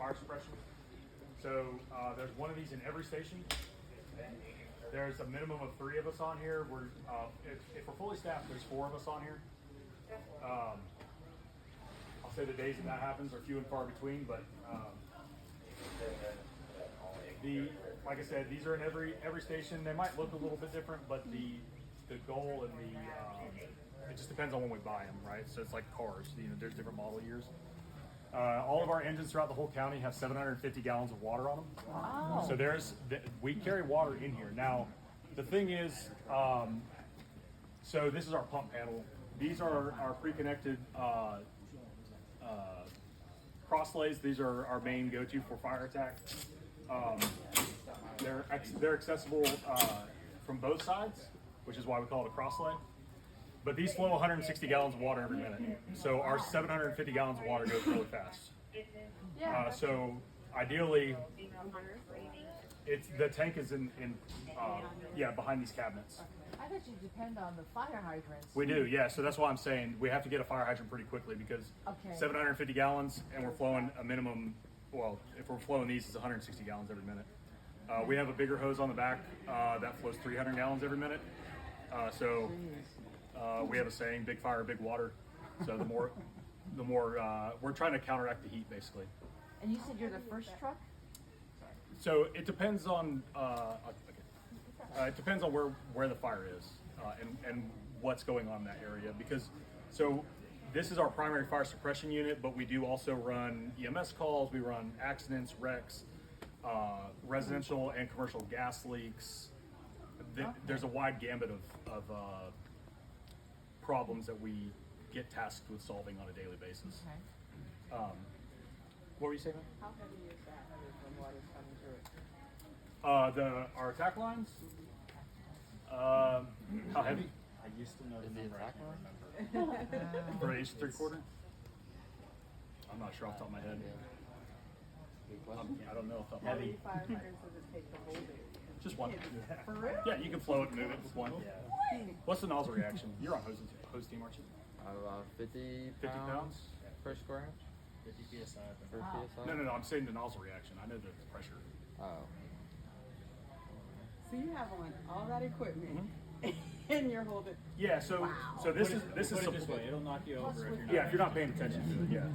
fire suppression. So there's one of these in every station. There's a minimum of 3 of us on here. If we're fully staffed, there's 4 of us on here. I'll say the days that happens are few and far between, but like I said, these are in every station. They might look a little bit different, but the goal and it just depends on when we buy them, right? So it's like cars. There's different model years. All of our engines throughout the whole county have 750 gallons of water on them. Wow. So we carry water in here. Now, the thing is, so this is our pump panel. These are our pre-connected cross lays. These are our main go-to for fire attack. They're accessible from both sides, which is why we call it a cross lay. But these flow 160 gallons of water every minute. So our 750 gallons of water goes really fast. Yeah. So ideally, the tank is in behind these cabinets. I thought you depend on the fire hydrants. We do, yeah. So that's why I'm saying we have to get a fire hydrant pretty quickly because 750 gallons and we're flowing a minimum. Well, if we're flowing these, it's 160 gallons every minute. We have a bigger hose on the back that flows 300 gallons every minute. We have a saying, big fire, big water. So the more we're trying to counteract the heat basically. And you said you're the first truck? So it depends on where the fire is and what's going on in that area because this is our primary fire suppression unit, but we do also run EMS calls, we run accidents, wrecks, residential and commercial gas leaks. There's a wide gambit of problems that we get tasked with solving on a daily basis. Okay. What were you saying? How heavy is that when water's coming through it? Our attack lines. How heavy? I used to know the number, I can't remember. For an H3/4? I'm not sure off the top of my head. I don't know if How many fire hydrants does it take to hold it? Just one. For real? Yeah, you can flow it and move it with one. What's the nozzle reaction? You're on hose team, aren't you? About 50 50 pounds? per square inch. 50 PSI. Per PSI. No. I'm saying the nozzle reaction. I know the pressure. Oh. So you have on all that equipment and you're holding. Yeah. So this is Put it this way, it'll knock you over if you're not. Yeah, if you're not paying attention to it. Yeah.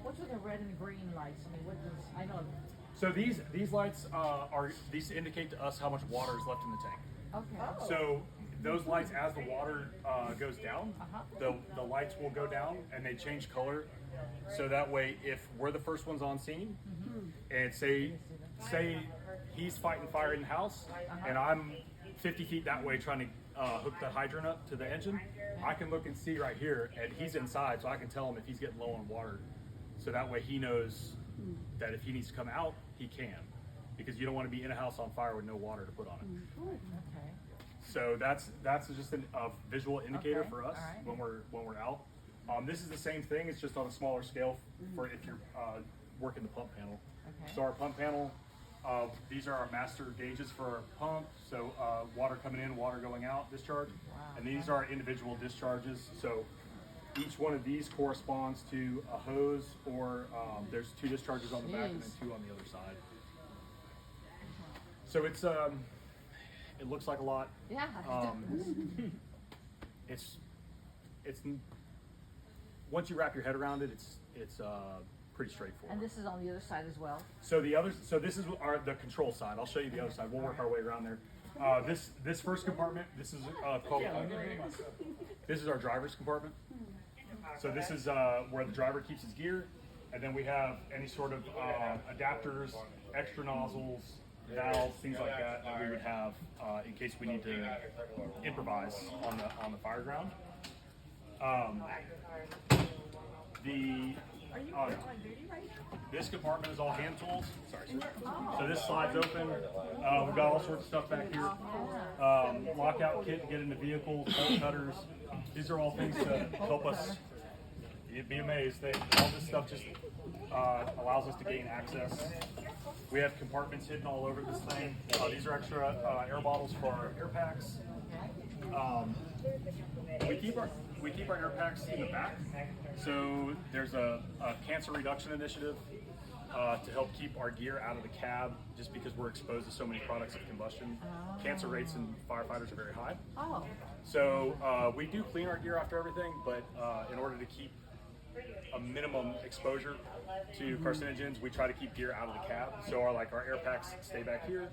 What's with the red and green lights? I mean, what does, I know. So these lights these indicate to us how much water is left in the tank. Okay. So those lights, as the water goes down, the lights will go down and they change color. So that way, if we're the first ones on scene, and say he's fighting fire in the house, and I'm 50 feet that way trying to hook the hydrant up to the engine, I can look and see right here, and he's inside, so I can tell him if he's getting low on water. So that way he knows that if he needs to come out, he can, because you don't want to be in a house on fire with no water to put on it. Okay. So that's just a visual indicator Okay, for us all right. when we're out. This is the same thing. It's just on a smaller scale for if you're working the pump panel. Okay. So our pump panel, these are our master gauges for our pump. So water coming in, water going out, discharge. Wow, And these are individual discharges. So each one of these corresponds to a hose, or there's 2 discharges on the back and then 2 on the other side. So it's it looks like a lot. Yeah. It's once you wrap your head around it, it's pretty straightforward. And this is on the other side as well. So this is the control side. I'll show you the other side. We'll work our way around there. This first compartment, this is called. This is our driver's compartment. So this is where the driver keeps his gear, and then we have any sort of adapters, extra nozzles, valves, things like that we would have in case we need to improvise on the fire ground. This compartment is all hand tools. Sorry, sir. So this slides open. We've got all sorts of stuff back here. Lockout kit to get into vehicles, bolt cutters. These are all things to help us. You'd be amazed. All this stuff just allows us to gain access. We have compartments hidden all over this thing. These are extra air bottles for our air packs. we keep our air packs in the back. So there's a cancer reduction initiative to help keep our gear out of the cab, just because we're exposed to so many products of combustion. Cancer rates in firefighters are very high. Oh, So we do clean our gear after everything, but in order to keep a minimum exposure to carcinogens, we try to keep gear out of the cab. So our air packs stay back here.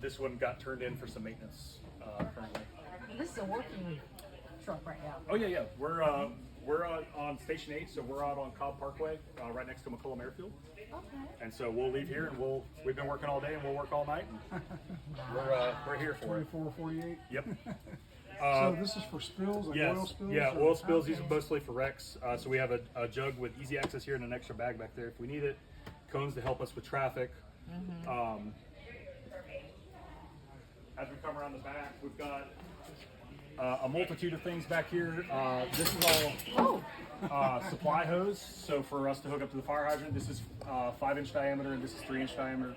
This one got turned in for some maintenance currently. this is a working truck right now. Oh yeah, yeah. We're on Station 8, so we're out on Cobb Parkway, right next to McCollum Airfield. Okay. And so we'll leave here, and we've been working all day, and we'll work all night. And we're here for it. 24, 48. Yep. So this is for spills, like Yes. oil spills? Yeah, or- oil spills. These are mostly for wrecks. So we have a jug with easy access here and an extra bag back there if we need it. Cones to help us with traffic. As we come around the back, we've got a multitude of things back here. This is all supply hose. So for us to hook up to the fire hydrant, this is 5-inch diameter and this is 3-inch diameter.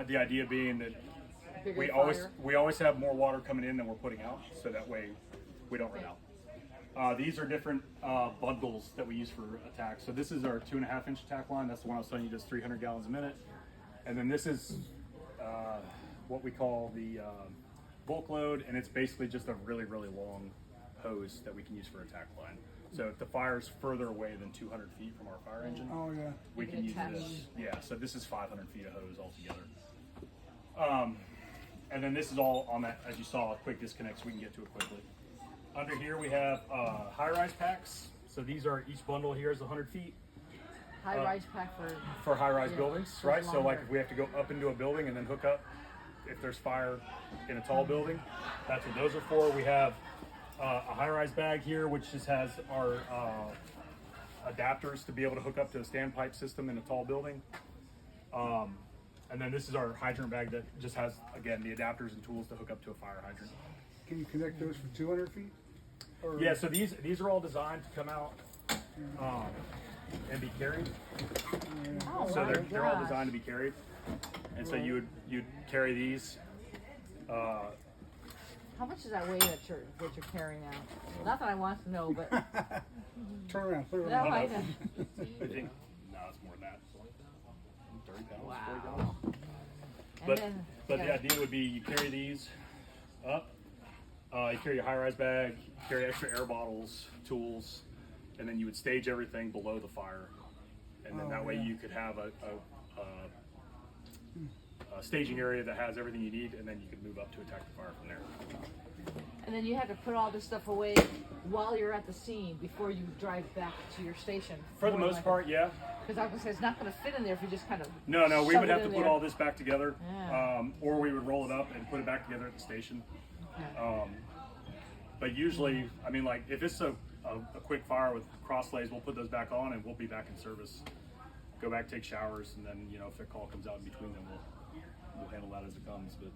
The idea being that Bigger we fire. always have more water coming in than we're putting out, so that way we don't run out. These are different bundles that we use for attack. So this is our 2.5-inch attack line. That's the one I was telling you does 300 gallons a minute. And then this is what we call the bulk load, and it's basically just a really, really long hose that we can use for attack line. So if the fire's further away than 200 feet from our fire engine, Oh, yeah. we You can can use attach. this. Yeah, so this is 500 feet of hose altogether. And then this is all on that, as you saw, quick disconnect, so we can get to it quickly. Under here we have high-rise packs. So these are, each bundle here is 100 feet High rise pack for high-rise Yeah, buildings, for right? So like longer. if we have to go up into a building and then hook up, if there's fire in a tall building, that's what those are for. We have a high-rise bag here, which just has our adapters to be able to hook up to a standpipe system in a tall building. And then this is our hydrant bag that just has, again, the adapters and tools to hook up to a fire hydrant. Can you connect those for 200 feet? Or- Yeah, so these are all designed to come out and be carried. Oh, So my they're all gosh. designed to be carried. And so you'd carry these. How much does that weigh that you're carrying out? Not that I want to know, but Turn around, put it no, around. I know. I think no, it's more than that. 30 pounds, 40 Wow. pounds. And But then, the idea would be you carry these up. You carry your high-rise bag, carry extra air bottles, tools, and then you would stage everything below the fire. And then Oh, that way yeah. you could have a staging area that has everything you need, and then you could move up to attack the fire from there. and then you had to put all this stuff away while you're at the scene before you drive back to your station. For the most part, yeah. Because I was gonna say it's not gonna fit in there if you just kind of. No, we shove would it have to in put there. all this back together, Yeah. or we would roll it up and put it back together at the station. Okay. But usually, I mean, like if it's a quick fire with crosslays, we'll put those back on and we'll be back in service. Go back, take showers, and then if a call comes out in between them, we'll handle that as it comes. But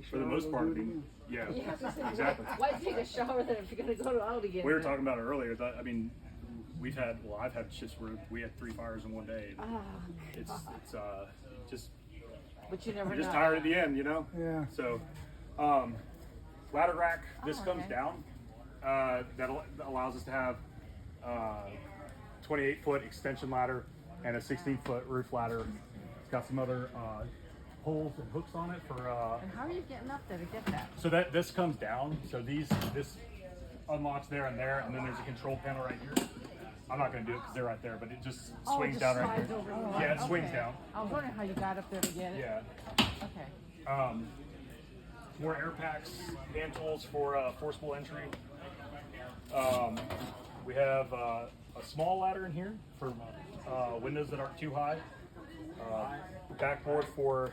for the most part, I mean, yeah, You have to say, exactly. Why take a shower then if you're gonna go out again? We were talking about it earlier. That I mean, I've had shifts where we had 3 fires in one day. Ah, It's just but you never you're know. just tired at the end, Yeah. So, ladder rack. This Oh, comes okay. down. That allows us to have 28-foot extension ladder and a 16-foot roof ladder. It's got some other poles and hooks on it for. And how are you getting up there to get that? So this comes down. So this unlocks there, and then there's a control panel right here. I'm not going to do it because they're right there, but it just Oh, it swings just down right slides here. over. Yeah, it swings Okay. down. I was wondering how you got up there to get it. Yeah. Okay. More air packs, hand tools for forcible entry. We have a small ladder in here for windows that aren't too high. Backboard for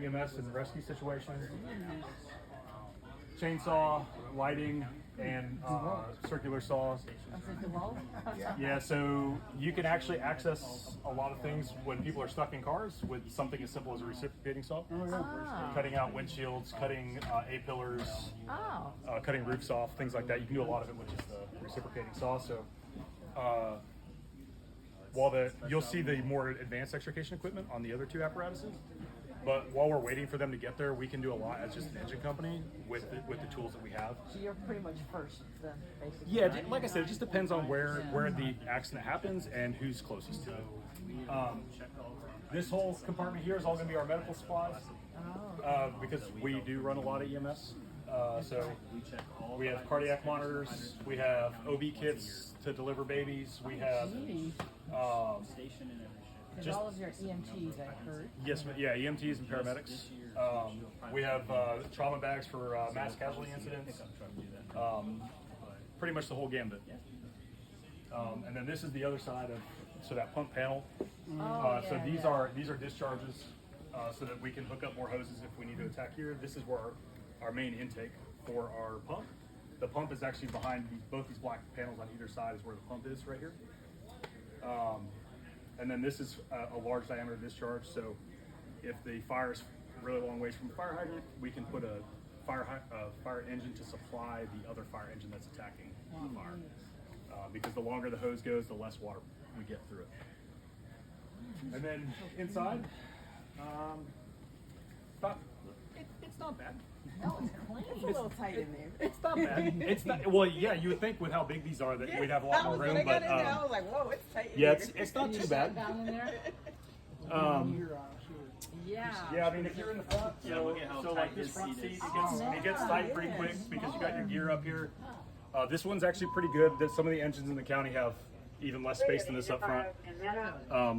EMS and rescue situations. Chainsaw, lighting, and circular saws. I said, DeWalt? Yeah, so you can actually access a lot of things when people are stuck in cars with something as simple as a reciprocating saw. Oh. Cutting out windshields, cutting A-pillars, Oh. cutting roofs off, things like that. You can do a lot of it with just the reciprocating saw. So while you'll see the more advanced extrication equipment on the other 2 apparatuses, But while we're waiting for them to get there, we can do a lot as just an engine company with the tools that we have. So you're pretty much first then, basically. Yeah, right? like I said, it just depends on where the accident happens and who's closest to it. This whole compartment here is all going to be our medical supplies because we do run a lot of EMS. So we have cardiac monitors, we have OB kits to deliver babies, we have Because all of your EMTs, I heard. yes, yeah, EMTs and paramedics. We have trauma bags for mass casualty incidents. Pretty much the whole gambit. And then this is the other side of that pump panel. So these are discharges so that we can hook up more hoses if we need to attack here. This is where our main intake for our pump. The pump is actually behind both these black panels on either side is where the pump is right here. And then this is a large diameter discharge. So if the fire is really long ways from the fire hydrant, we can put a fire engine to supply the other fire engine that's attacking the fire. Because the longer the hose goes, the less water we get through it. And then inside, it's not bad. No, it's clean. It's a little tight in there. It's not bad. It's not. Well, yeah, you would think with how big these are that we'd have a lot more room, When I but got in there, I was like, whoa, it's tight in yeah, there. it's not You too sat bad. down in there? Yeah. Yeah, I mean, if you're in the front, so like this front seat, it gets tight pretty quick because you got your gear up here. This one's actually pretty good. Some of the engines in the county have even less space than this up front.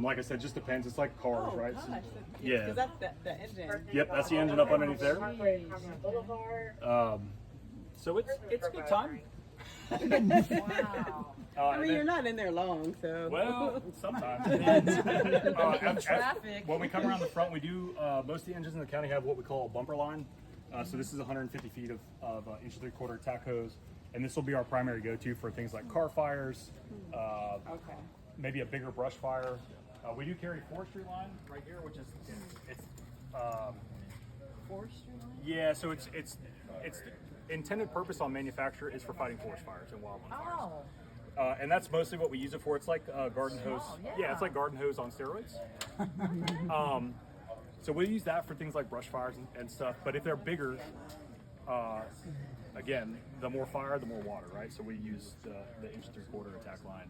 Like I said, just depends. It's like cars, right? So, yeah. Because that's the engine. Yep, that's the engine up underneath there. So it's a good time. Wow. I mean, you're not in there long, so. Well, sometimes. Traffic. When we come around the front, we do, most of the engines in the county have what we call a bumper line. So this is 150 feet of inch 3/4 tack hose. And this will be our primary go-to for things like car fires, Okay. maybe a bigger brush fire. We do carry forestry line right here, which is, Forestry line? yeah, so it's the intended purpose on manufacture is for fighting forest fires and wildland fires. Oh. And that's mostly what we use it for. It's like garden hose. Oh, Yeah, yeah. it's like garden hose on steroids. So we use that for things like brush fires and stuff. But if they're bigger, again, the more fire, the more water, right? So we use the inch 3/4 attack line,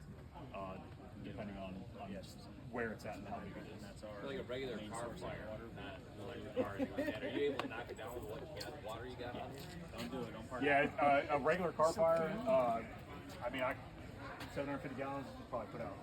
depending on where it's at and how big it is. That's our Like a regular car fire, not like the car you got. Are you able to knock it down with what water you got on it? Don't do it. Don't park. yeah, a regular car fire. I mean, 750 gallons would probably put out